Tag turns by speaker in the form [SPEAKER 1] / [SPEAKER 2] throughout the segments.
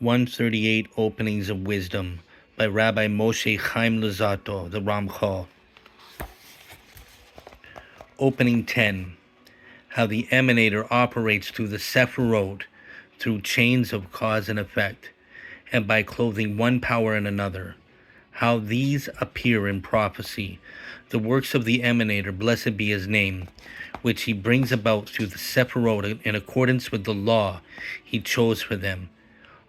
[SPEAKER 1] 138 Openings of Wisdom by Rabbi Moshe Chaim Luzzatto, the Ramchal. Opening 10. How the emanator operates through the Sephirot, through chains of cause and effect, and by clothing one power in another. How these appear in prophecy, the works of the emanator, blessed be his name, which he brings about through the Sephirot in accordance with the law he chose for them,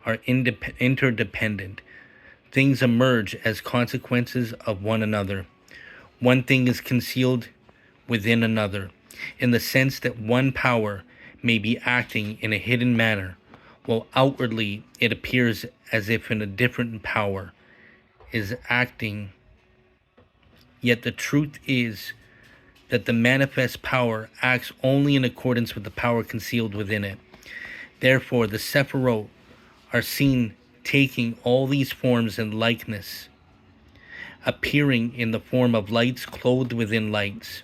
[SPEAKER 1] are interdependent. Things emerge as consequences of one another. One thing is concealed within another, in the sense that one power may be acting in a hidden manner, while outwardly it appears as if a different power is acting. Yet the truth is that the manifest power acts only in accordance with the power concealed within it. Therefore, the Sephirot are seen taking all these forms and likeness, appearing in the form of lights clothed within lights,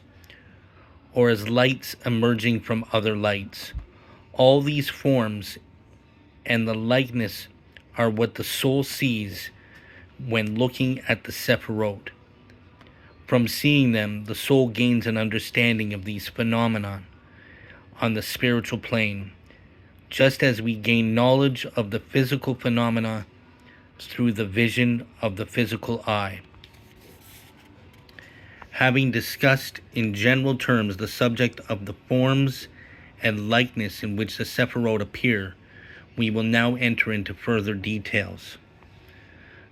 [SPEAKER 1] or as lights emerging from other lights. All these forms and the likeness are what the soul sees when looking at the Sephirot. From seeing them, the soul gains an understanding of these phenomena on the spiritual plane, just as we gain knowledge of the physical phenomena through the vision of the physical eye. Having discussed in general terms the subject of the forms and likeness in which the Sephirot appear, we will now enter into further details.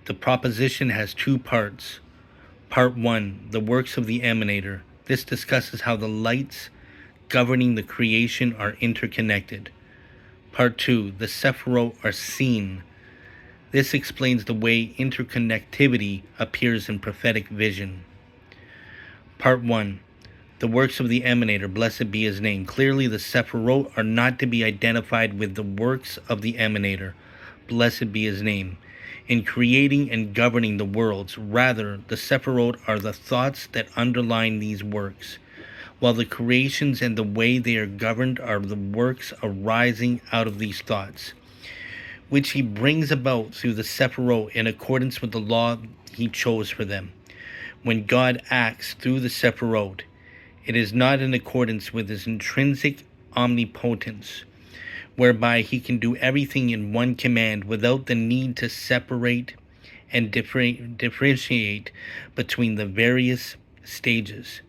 [SPEAKER 1] The proposition has two parts. Part 1, the works of the emanator. This discusses how the lights governing the creation are interconnected. Part 2, the Sephirot are seen. This explains the way interconnectivity appears in prophetic vision. Part 1, the works of the emanator, blessed be his name. Clearly, the Sephirot are not to be identified with the works of the emanator, blessed be his name, in creating and governing the worlds. Rather, the Sephirot are the thoughts that underline these works, while the creations and the way they are governed are the works arising out of these thoughts, which he brings about through the Sephirot in accordance with the law he chose for them. When God acts through the Sephirot, it is not in accordance with his intrinsic omnipotence, whereby he can do everything in one command without the need to separate and differentiate between the various stages.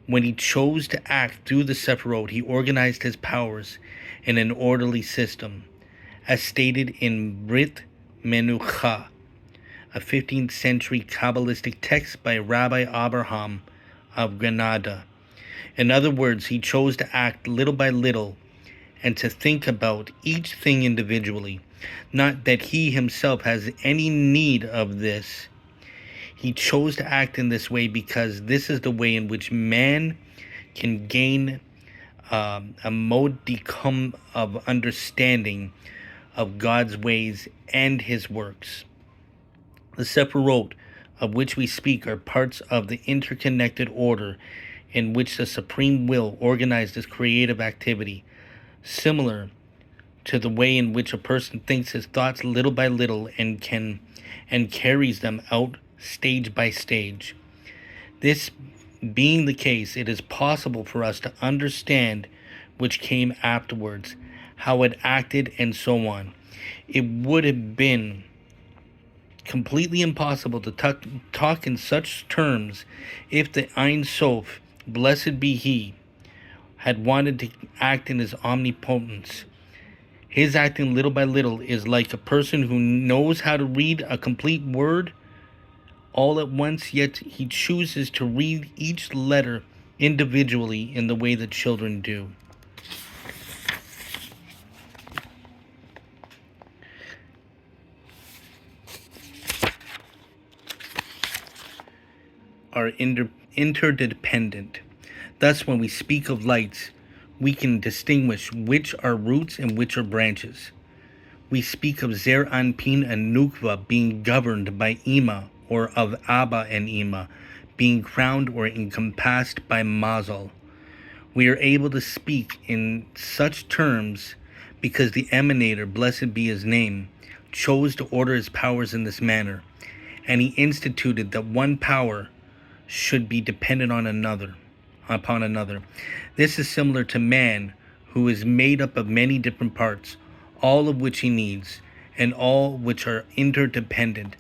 [SPEAKER 1] When he chose to act through the Sephirot, he organized his powers in an orderly system, as stated in Brit Menucha, a 15th century Kabbalistic text by Rabbi Abraham of Granada. In other words, he chose to act little by little and to think about each thing individually. Not that he himself has any need of this. He chose to act in this way because this is the way in which man can gain a modicum of understanding of God's ways and his works. The Sephirot of which we speak are parts of the interconnected order in which the Supreme Will organized his creative activity, similar to the way in which a person thinks his thoughts little by little and carries them out stage by stage. This being the case, it is possible for us to understand which came afterwards, how it acted, and so on. It would have been completely impossible to talk in such terms if the Ein Sof, blessed be he, had wanted to act in his omnipotence. His acting little by little is like a person who knows how to read a complete word all at once, yet he chooses to read each letter individually in the way that children do. Are interdependent. Thus, when we speak of lights, we can distinguish which are roots and which are branches. We speak of Zer Anpin and Nukva being governed by Ima, or of Abba and Ima being crowned or encompassed by Mazal. We are able to speak in such terms because the emanator, blessed be his name, chose to order his powers in this manner, and he instituted that one power should be dependent on upon another. This is similar to man, who is made up of many different parts, all of which he needs, and all which are interdependent.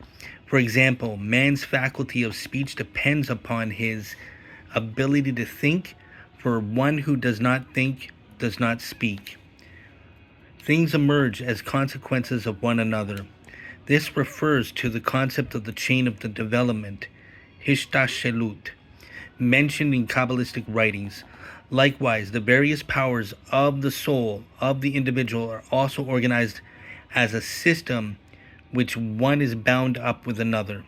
[SPEAKER 1] For example, man's faculty of speech depends upon his ability to think, for one who does not think does not speak. Things emerge as consequences of one another. This refers to the concept of the chain of the development, Hishtashelut, mentioned in Kabbalistic writings. Likewise, the various powers of the soul of the individual are also organized as a system which one is bound up with another.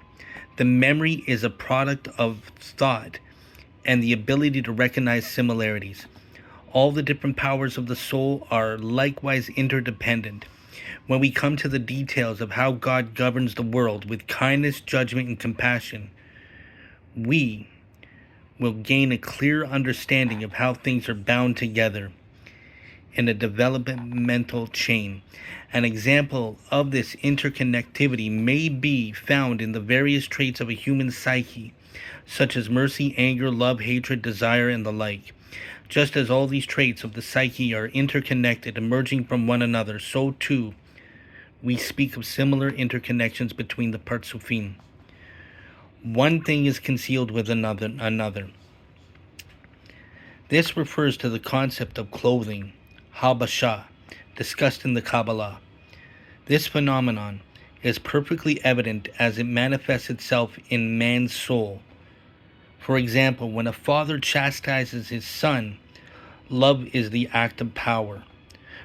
[SPEAKER 1] The memory is a product of thought and the ability to recognize similarities. All the different powers of the soul are likewise interdependent. When we come to the details of how God governs the world with kindness, judgment, and compassion, we will gain a clear understanding of how things are bound together in a developmental chain. An example of this interconnectivity may be found in the various traits of a human psyche, such as mercy, anger, love, hatred, desire, and the like. Just as all these traits of the psyche are interconnected, emerging from one another, so too we speak of similar interconnections between the Partsufim. One thing is concealed with another. This refers to the concept of clothing, halbashah, discussed in the Kabbalah. This phenomenon is perfectly evident as it manifests itself in man's soul. For example, when a father chastises his son, love is the act of power.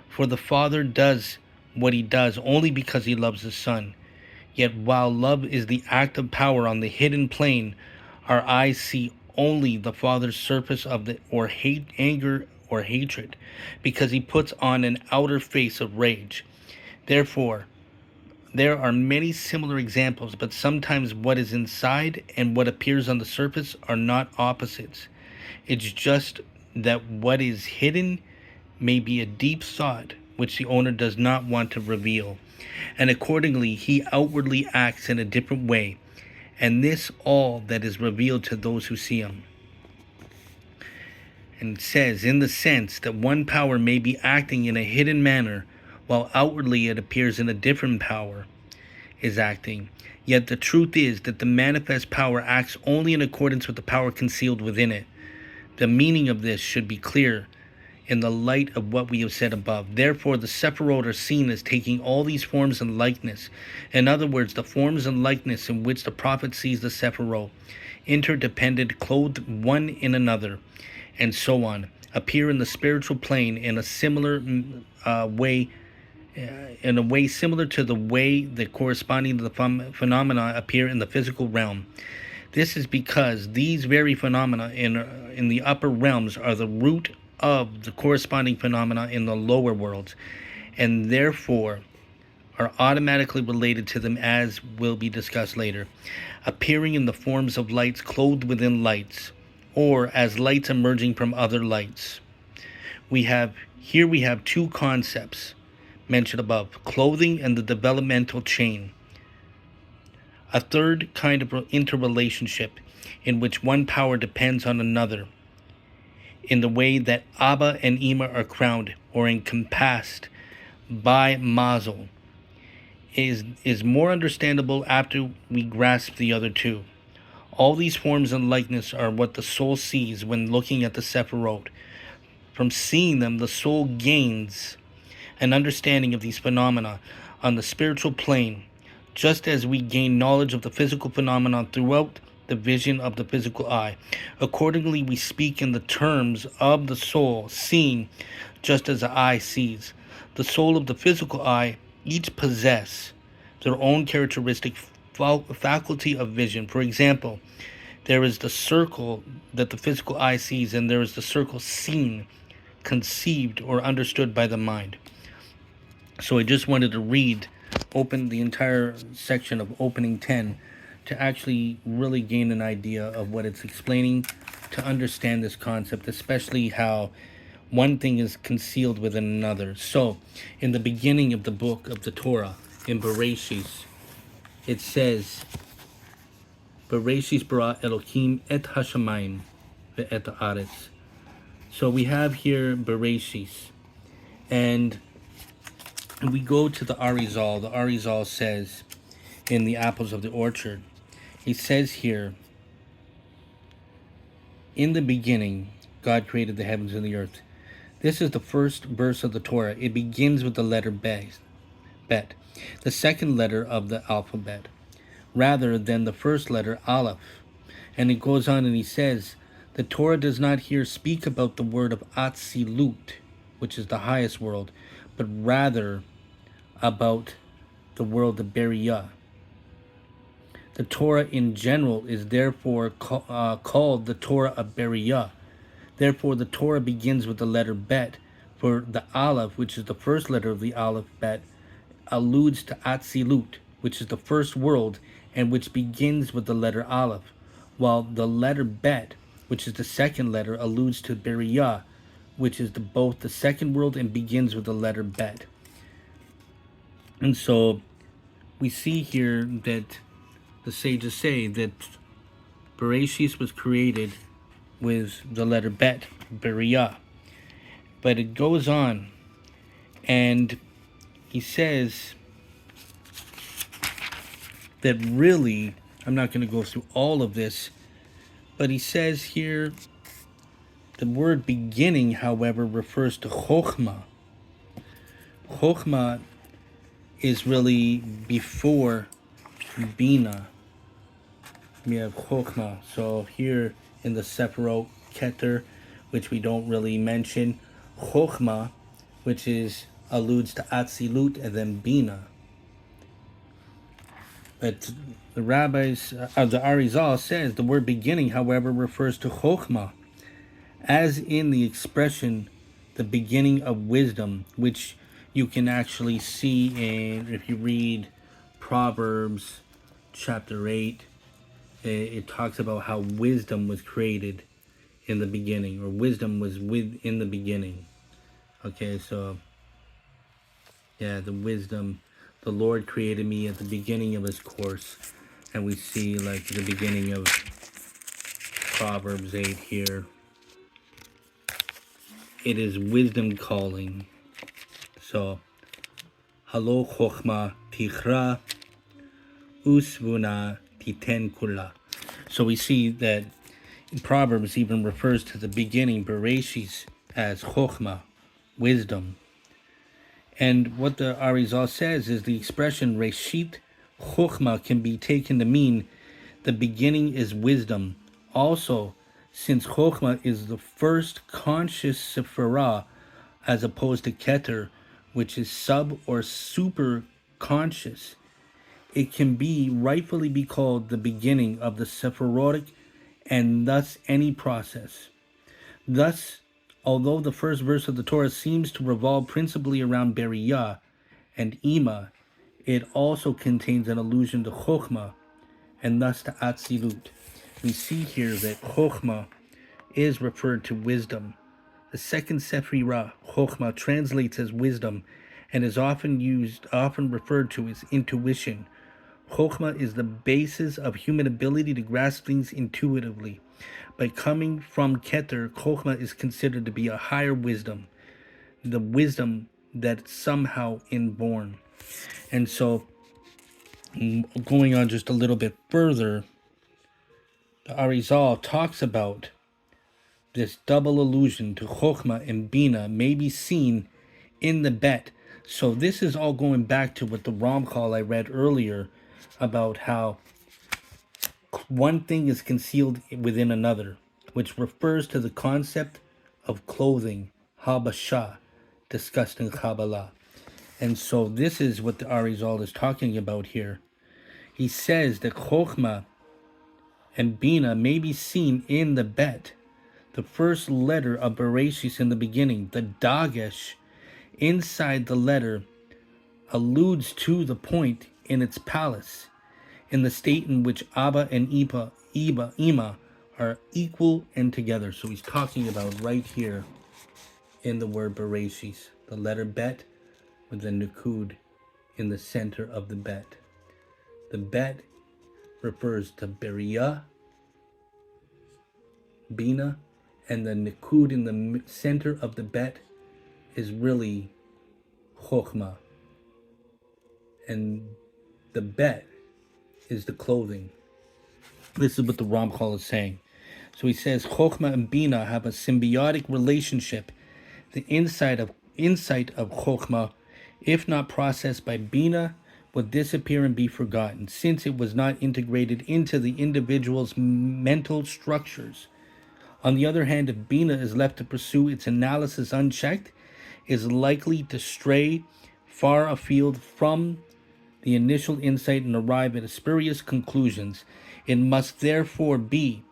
[SPEAKER 1] For the father does what he does only because he loves his son. Yet while love is the act of power on the hidden plane, our eyes see only the father's surface of anger or hatred, because he puts on an outer face of rage. Therefore, there are many similar examples, but sometimes what is inside and what appears on the surface are not opposites. It's just that what is hidden may be a deep thought which the owner does not want to reveal, and accordingly he outwardly acts in a different way, and this all that is revealed to those who see him. And says, in the sense that one power may be acting in a hidden manner, while outwardly it appears in a different power is acting. Yet the truth is that the manifest power acts only in accordance with the power concealed within it. The meaning of this should be clear in the light of what we have said above. Therefore, the Sephirot are seen as taking all these forms and likeness. In other words, the forms and likeness in which the prophet sees the Sephirot, interdependent, clothed one in another, and so on, appear in the spiritual plane in a similar way, in a way similar to the way that corresponding to the phenomena appear in the physical realm. This is because these very phenomena in the upper realms are the root of the corresponding phenomena in the lower worlds, and therefore are automatically related to them, as will be discussed later, appearing in the forms of lights clothed within lights, or as lights emerging from other lights. We have two concepts mentioned above, clothing and the developmental chain. A third kind of interrelationship in which one power depends on another, in the way that Abba and Ima are crowned or encompassed by Mazel, is more understandable after we grasp the other two. All these forms and likeness are what the soul sees when looking at the Sephirot. From seeing them, the soul gains an understanding of these phenomena on the spiritual plane, just as we gain knowledge of the physical phenomenon throughout the vision of the physical eye. Accordingly, we speak in the terms of the soul seeing just as the eye sees. The soul of the physical eye each possess their own characteristic faculty of vision. For example, there is the circle that the physical eye sees, and there is the circle seen, conceived, or understood by the mind. So I just wanted to open the entire section of opening 10 to actually really gain an idea of what it's explaining, to understand this concept, especially how one thing is concealed within another. So in the beginning of the book of the Torah, in Bereshis, it says, Bereshis bara Elohim et hashamayim ve'et haaretz. So we have here Bereshis, and we go to the Arizal. The Arizal says in the Apples of the Orchard, it says here, in the beginning, God created the heavens and the earth. This is the first verse of the Torah. It begins with the letter Bet, the second letter of the alphabet, rather than the first letter Aleph. And it goes on and he says, the Torah does not here speak about the word of Atzilut, which is the highest world, but rather about the world of Beriah. The Torah in general is therefore called the Torah of Beriah. Therefore, the Torah begins with the letter Bet, for the Aleph, which is the first letter of the alphabet, alludes to Atzilut, which is the first world, and which begins with the letter Aleph, while the letter Bet, which is the second letter, alludes to Beriah, which is both the second world and begins with the letter Bet. And so we see here that the sages say that Bereshis was created with the letter Bet, Beriah. But it goes on, and he says that really, I'm not going to go through all of this, but he says here, the word beginning, however, refers to Chokhmah. Chokhmah is really before Bina. We have Chokhmah. So here in the Sephirot Keter, which we don't really mention, Chokhmah, which alludes to Atzilut, and then Bina. But the rabbis, the Arizal says the word beginning, however, refers to Chokhmah, as in the expression the beginning of wisdom, which you can actually see if you read Proverbs chapter 8, it talks about how wisdom was created in the beginning, or wisdom was in the beginning. Okay, so yeah, the wisdom, the Lord created me at the beginning of his course, and we see like the beginning of Proverbs 8 here. It is wisdom calling. So, Halo Chokhmah Tichra Usvuna Titen Kula. So we see that Proverbs even refers to the beginning, Bereshis, as Chokhmah, wisdom. And what the Arizal says is the expression Reshit Chokhmah can be taken to mean the beginning is wisdom. Also, since Chokhmah is the first conscious Sephirah, as opposed to Keter, which is sub or super conscious, it can rightfully be called the beginning of the Sephirotic and thus any process. Thus, although the first verse of the Torah seems to revolve principally around Beriah and Ima, it also contains an allusion to Chokhmah and thus to Atzilut. We see here that Chokhmah is referred to wisdom. The second Sephirah, Chokhmah, translates as wisdom and is often referred to as intuition. Chokhmah is the basis of human ability to grasp things intuitively. By coming from Keter, Chokhmah is considered to be a higher wisdom, the wisdom that's somehow inborn. And so, going on just a little bit further, the Arizal talks about this double allusion to Chokhmah and Bina may be seen in the Bet. So this is all going back to what the Ramchal I read earlier about how one thing is concealed within another, which refers to the concept of clothing, halbashah, discussed in Kabbalah. And so this is what the Arizal is talking about here. He says that Chokhmah and Bina may be seen in the Bet, the first letter of Bereshis in the beginning. The Dagesh inside the letter alludes to the point in its palace, in the state in which Abba and Ima are equal and together. So he's talking about right here in the word Bereshis, the letter Bet with the Nukud in the center of the bet. The bet refers to Beriah, Bina, and the Nikud in the center of the bet is really Chokhmah. And the bet is the clothing. This is what the Ramchal is saying. So he says Chokhmah and Bina have a symbiotic relationship. The insight of Chokhmah, if not processed by Bina, will disappear and be forgotten, since it was not integrated into the individual's mental structures. On the other hand, if Bina is left to pursue its analysis unchecked, it is likely to stray far afield from the initial insight and arrive at spurious conclusions. It must therefore be,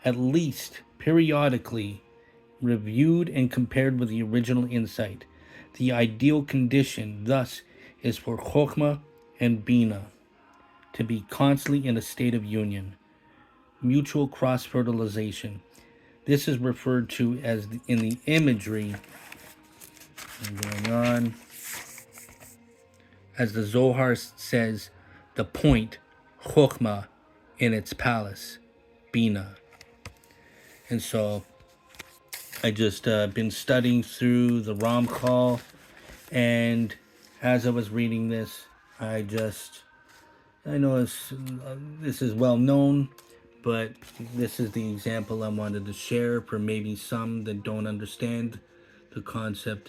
[SPEAKER 1] at least periodically, reviewed and compared with the original insight. The ideal condition, thus, is for Chokhmah and Bina to be constantly in a state of union, mutual cross-fertilization. This is referred to as, in the imagery going on, as the Zohar says, the point, Chokhmah, in its palace, Bina. And so I just been studying through the Ramchal, and as I was reading this, I know this is well known, but this is the example I wanted to share for maybe some that don't understand the concept